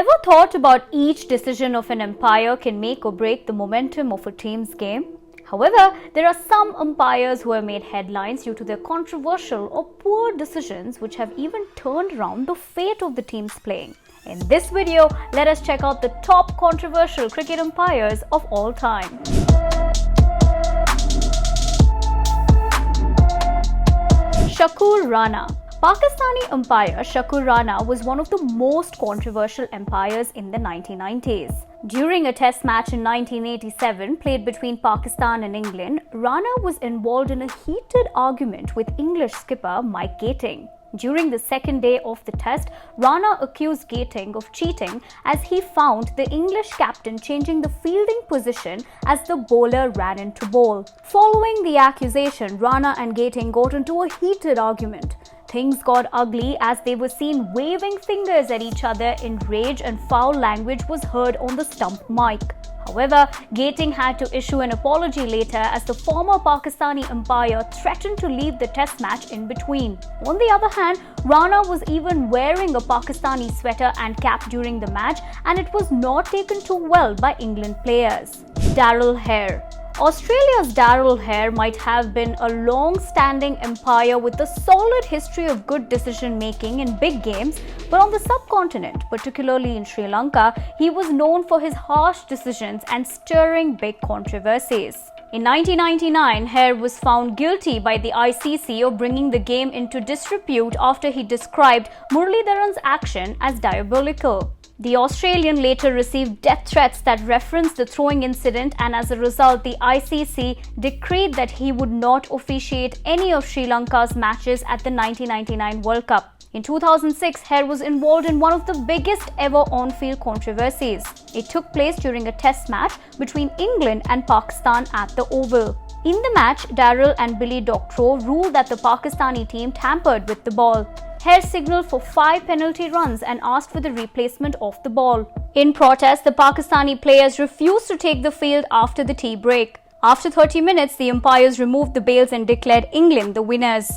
Ever thought about each decision of an umpire can make or break the momentum of a team's game? However, there are some umpires who have made headlines due to their controversial or poor decisions which have even turned around the fate of the teams playing. In this video, let us check out the top controversial cricket umpires of all time. Shakur Rana. Pakistani umpire Shakur Rana was one of the most controversial umpires in the 1990s. During a test match in 1987 played between Pakistan and England, Rana was involved in a heated argument with English skipper Mike Gating. During the second day of the test, Rana accused Gating of cheating as he found the English captain changing the fielding position as the bowler ran into bowl. Following the accusation, Rana and Gating got into a heated argument. Things got ugly as they were seen waving fingers at each other in rage and foul language was heard on the stump mic. However, Gating had to issue an apology later as the former Pakistani umpire threatened to leave the test match in between. On the other hand, Rana was even wearing a Pakistani sweater and cap during the match, and it was not taken too well by England players. DARELL. Australia's DARELL might have been a long-standing umpire with a solid history of good decision-making in big games, but on the subcontinent, particularly in Sri Lanka, he was known for his harsh decisions and stirring big controversies. In 1999, Hare was found guilty by the ICC of bringing the game into disrepute after he described Muralidharan's action as diabolical. The Australian later received death threats that referenced the throwing incident, and as a result, the ICC decreed that he would not officiate any of Sri Lanka's matches at the 1999 World Cup. In 2006, Hare was involved in one of the biggest ever on-field controversies. It took place during a test match between England and Pakistan at the Oval. In the match, DARELL and Billy Doctorow ruled that the Pakistani team tampered with the ball. Hare signaled for 5 penalty runs and asked for the replacement of the ball. In protest, the Pakistani players refused to take the field after the tea break. After 30 minutes, the umpires removed the bails and declared England the winners.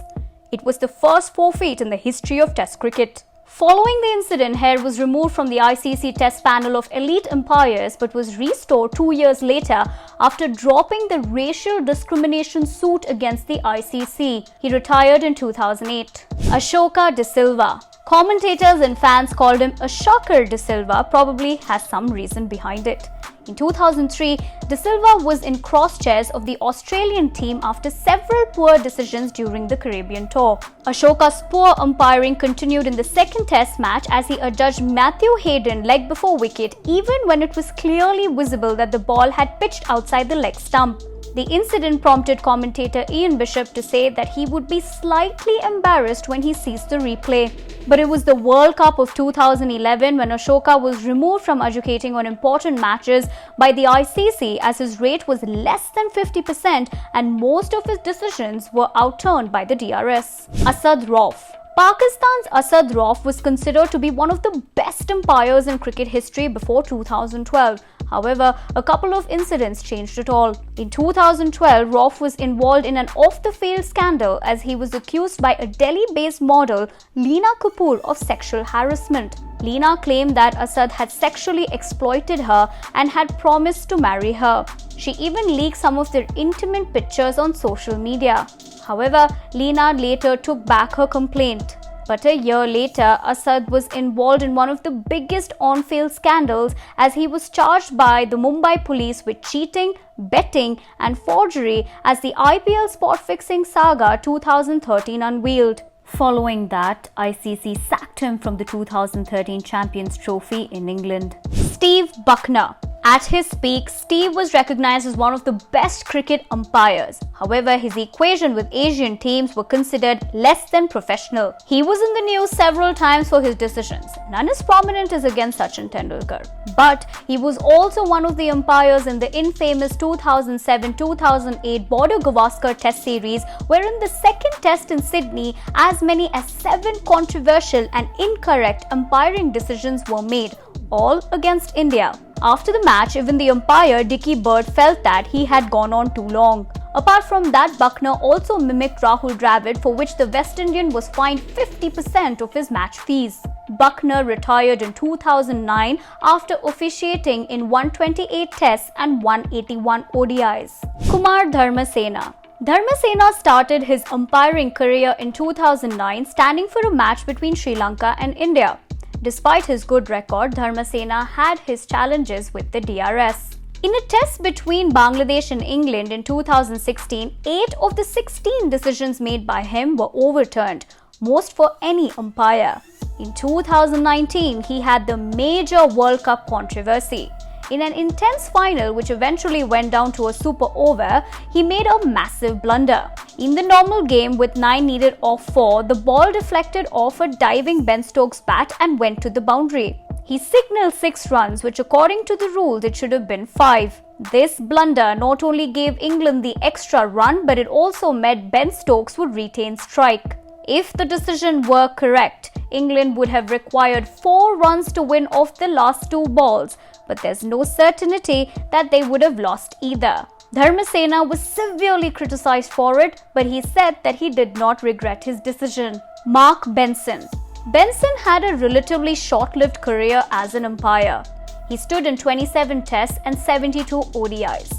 It was the first forfeit in the history of Test cricket. Following the incident, Hare was removed from the ICC Test panel of elite umpires but was restored 2 years later after dropping the racial discrimination suit against the ICC. He retired in 2008. ASHOKA de Silva. Commentators and fans called him a shocker. De Silva probably has some reason behind it. In 2003, De Silva was in crosshairs of the Australian team after several poor decisions during the Caribbean tour. Ashoka's poor umpiring continued in the second test match as he adjudged Matthew Hayden leg before wicket even when it was clearly visible that the ball had pitched outside the leg stump. The incident prompted commentator Ian Bishop to say that he would be slightly embarrassed when he sees the replay. But it was the World Cup of 2011 when Ashoka was removed from adjudicating on important matches by the ICC as his rate was less than 50% and most of his decisions were outturned by the DRS. Asad Rauf. Pakistan's Asad Rauf was considered to be one of the best umpires in cricket history before 2012. However, a couple of incidents changed it all. In 2012, Rauf was involved in an off-the-field scandal as he was accused by a Delhi-based model, Leena Kapoor, of sexual harassment. Leena claimed that Asad had sexually exploited her and had promised to marry her. She even leaked some of their intimate pictures on social media. However, Leena later took back her complaint. But a year later, Asad was involved in one of the biggest on-field scandals as he was charged by the Mumbai police with cheating, betting and forgery as the IPL spot-fixing saga 2013 unveiled. Following that, ICC sacked him from the 2013 Champions Trophy in England. Steve Bucknor. At his peak, Steve was recognized as one of the best cricket umpires. However, his equation with Asian teams were considered less than professional. He was in the news several times for his decisions. None as prominent as against Sachin Tendulkar. But he was also one of the umpires in the infamous 2007-2008 Border-Gavaskar Test series, wherein the second test in Sydney, as many as 7 controversial and incorrect umpiring decisions were made, all against India. After the match, even the umpire Dickie Bird felt that he had gone on too long. Apart from that, Bucknor also mimicked Rahul Dravid, for which the West Indian was fined 50% of his match fees. Bucknor retired in 2009 after officiating in 128 tests and 181 ODIs. Kumar Dharmasena. Dharmasena started his umpiring career in 2009, standing for a match between Sri Lanka and India. Despite his good record, Dharmasena had his challenges with the DRS. In a test between Bangladesh and England in 2016, 8 of the 16 decisions made by him were overturned, most for any umpire. In 2019, he had the major World Cup controversy. In an intense final which eventually went down to a super over, he made a massive blunder. In the normal game with 9 needed off 4, the ball deflected off a diving Ben Stokes bat and went to the boundary. He signalled 6 runs, which according to the rules it should have been 5. This blunder not only gave England the extra run, but it also meant Ben Stokes would retain strike. If the decision were correct, England would have required 4 runs to win off the last 2 balls, but there's no certainty that they would have lost either. Dharmasena was severely criticized for it, but he said that he did not regret his decision. Mark Benson. Benson had a relatively short-lived career as an umpire. He stood in 27 tests and 72 ODIs.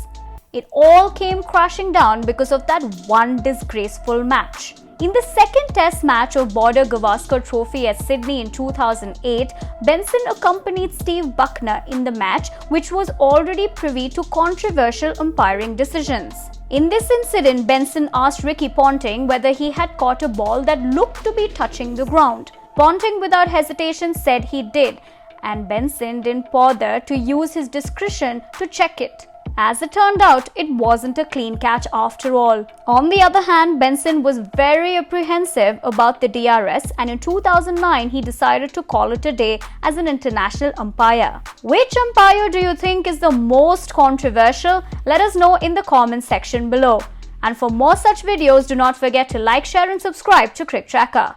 It all came crashing down because of that one disgraceful match. In the second test match of Border Gavaskar Trophy at Sydney in 2008, Benson accompanied Steve Bucknor in the match, which was already privy to controversial umpiring decisions. In this incident, Benson asked Ricky Ponting whether he had caught a ball that looked to be touching the ground. Ponting without hesitation said he did, and Benson didn't bother to use his discretion to check it. As it turned out, it wasn't a clean catch after all. On the other hand, Benson was very apprehensive about the DRS, and in 2009 he decided to call it a day as an international umpire. Which umpire do you think is the most controversial? Let us know in the comments section below. And for more such videos, do not forget to like, share and subscribe to Crick Tracker.